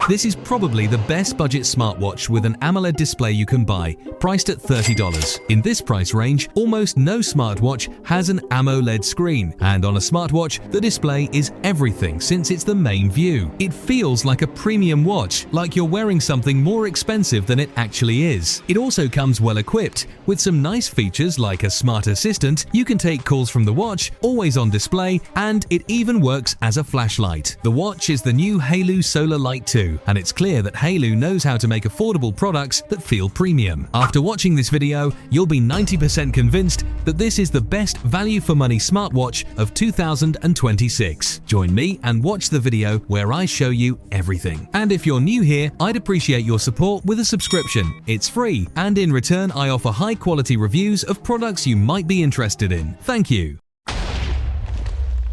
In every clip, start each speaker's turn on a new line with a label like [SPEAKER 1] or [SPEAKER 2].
[SPEAKER 1] This is probably the best budget smartwatch with an AMOLED display you can buy, priced at $30. In this price range, almost no smartwatch has an AMOLED screen, and on a smartwatch, the display is everything since it's the main view. It feels like a premium watch, like you're wearing something more expensive than it actually is. It also comes well equipped, with some nice features like a smart assistant, you can take calls from the watch, always on display, and it even works as a flashlight. The watch is the new Haylou Solar Lite 2, and it's clear that Haylou knows how to make affordable products that feel premium. After watching this video, you'll be 90% convinced that this is the best value for money smartwatch of 2026. Join me and watch the video where I show you everything. And if you're new here, I'd appreciate your support with a subscription. It's free, and in return I offer high-quality reviews of products you might be interested in. Thank you.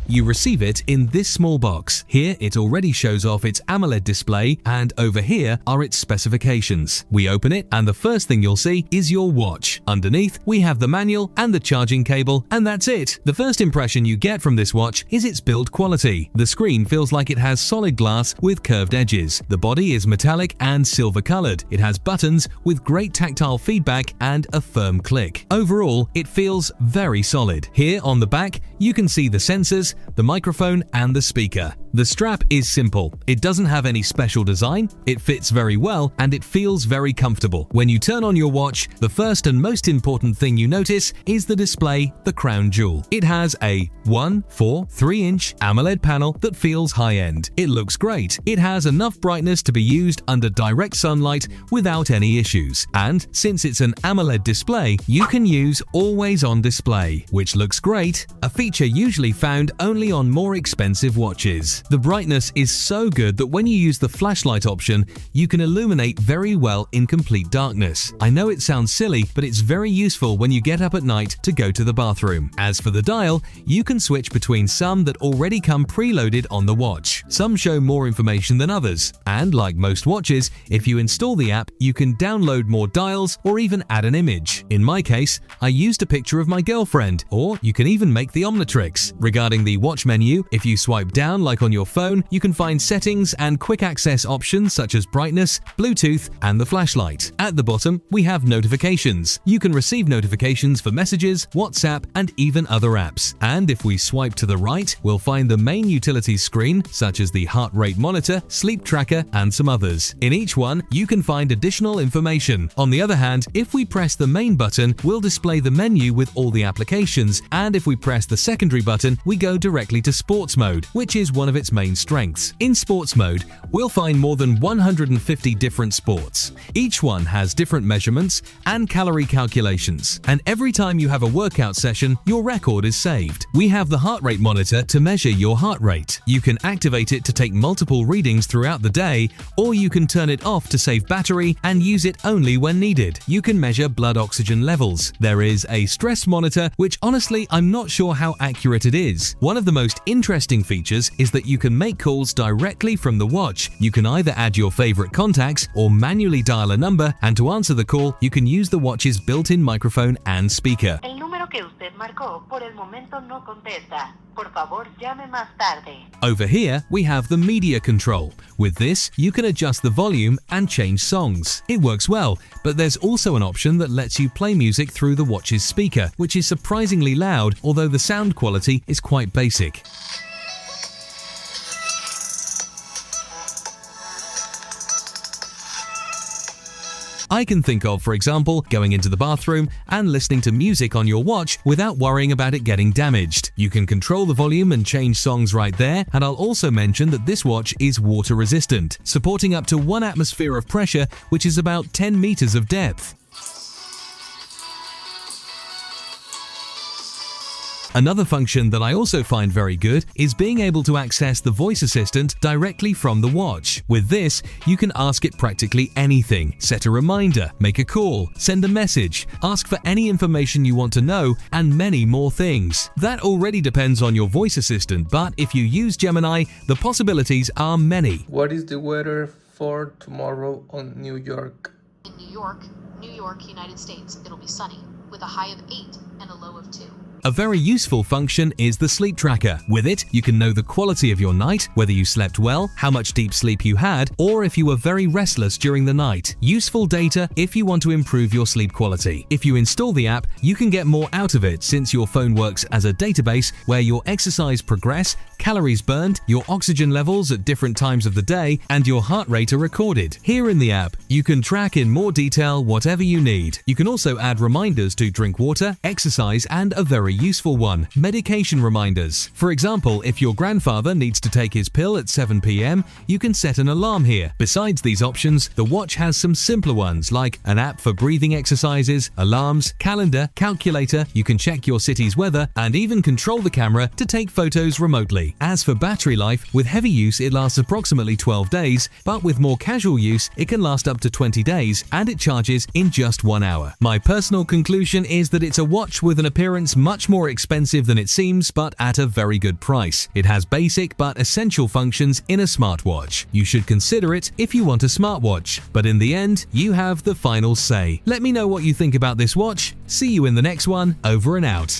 [SPEAKER 1] You receive it in this small box. Here it already shows off its AMOLED display, and over here are its specifications. We open it and the first thing you'll see is your watch. Underneath we have the manual and the charging cable, and that's it. The first impression you get from this watch is its build quality. The screen feels like it has solid glass with curved edges. The body is metallic and silver colored. It has buttons with great tactile feedback and a firm click. Overall, it feels very solid. Here on the back you can see the sensors, the microphone and the speaker. The strap is simple. It doesn't have any special design, it fits very well, and it feels very comfortable. When you turn on your watch, the first and most important thing you notice is the display, the crown jewel. It has a 1.43-inch AMOLED panel that feels high-end. It looks great. It has enough brightness to be used under direct sunlight without any issues. And since it's an AMOLED display, you can use always on display, which looks great, a feature usually found only on more expensive watches. The brightness is so good that when you use the flashlight option, you can illuminate very well in complete darkness. I know it sounds silly, but it's very useful when you get up at night to go to the bathroom. As for the dial, you can switch between some that already come preloaded on the watch. Some show more information than others, and like most watches, if you install the app, you can download more dials or even add an image. In my case, I used a picture of my girlfriend, or you can even make the Omnitrix. Regarding the watch menu, if you swipe down like on your phone, you can find settings and quick access options such as brightness, Bluetooth, and the flashlight. At the bottom, we have notifications. You can receive notifications for messages, WhatsApp, and even other apps. And if we swipe to the right, we'll find the main utilities screen, such as the heart rate monitor, sleep tracker, and some others. In each one, you can find additional information. On the other hand, if we press the main button, we'll display the menu with all the applications, and if we press the secondary button, we go directly to sports mode, which is one of its main strengths. In sports mode, we'll find more than 150 different sports. Each one has different measurements and calorie calculations, and every time you have a workout session, your record is saved. We have the heart rate monitor to measure your heart rate. You can activate it to take multiple readings throughout the day, or you can turn it off to save battery and use it only when needed. You can measure blood oxygen levels. There is a stress monitor, which honestly I'm not sure how accurate it is. One of the most interesting features is that you can make calls directly from the watch. You can either add your favorite contacts or manually dial a number, and to answer the call, you can use the watch's built-in microphone and speaker.
[SPEAKER 2] El número que usted marcó por el momento no contesta. Por favor, llame más tarde.
[SPEAKER 1] Over here, we have the media control. With this, you can adjust the volume and change songs. It works well, but there's also an option that lets you play music through the watch's speaker, which is surprisingly loud, although the sound quality is quite basic. I can think of, for example, going into the bathroom and listening to music on your watch without worrying about it getting damaged. You can control the volume and change songs right there, and I'll also mention that this watch is water resistant, supporting up to 1 atmosphere of pressure, which is about 10 meters of depth. Another function that I also find very good is being able to access the voice assistant directly from the watch. With this, you can ask it practically anything, set a reminder, make a call, send a message, ask for any information you want to know, and many more things. That already depends on your voice assistant, but if you use Gemini, the possibilities are many.
[SPEAKER 3] What is the weather for tomorrow on New York?
[SPEAKER 4] In New York, United States, it'll be sunny with a high of 8 and a low of 2.
[SPEAKER 1] A very useful function is the sleep tracker. With it, you can know the quality of your night, whether you slept well, how much deep sleep you had, or if you were very restless during the night. Useful data if you want to improve your sleep quality. If you install the app, you can get more out of it since your phone works as a database where your exercise progress, calories burned, your oxygen levels at different times of the day, and your heart rate are recorded. Here in the app, you can track in more detail whatever you need. You can also add reminders to drink water, exercise, and a very useful one, medication reminders. For example, if your grandfather needs to take his pill at 7 p.m, you can set an alarm here. Besides these options, the watch has some simpler ones like an app for breathing exercises, alarms, calendar, calculator, you can check your city's weather, and even control the camera to take photos remotely. As for battery life, with heavy use it lasts approximately 12 days, but with more casual use it can last up to 20 days and it charges in just 1 hour. My personal conclusion is that it's a watch with an appearance much more expensive than it seems, but at a very good price. It has basic but essential functions in a smartwatch. You should consider it if you want a smartwatch, but in the end, you have the final say. Let me know what you think about this watch. See you in the next one. Over and out.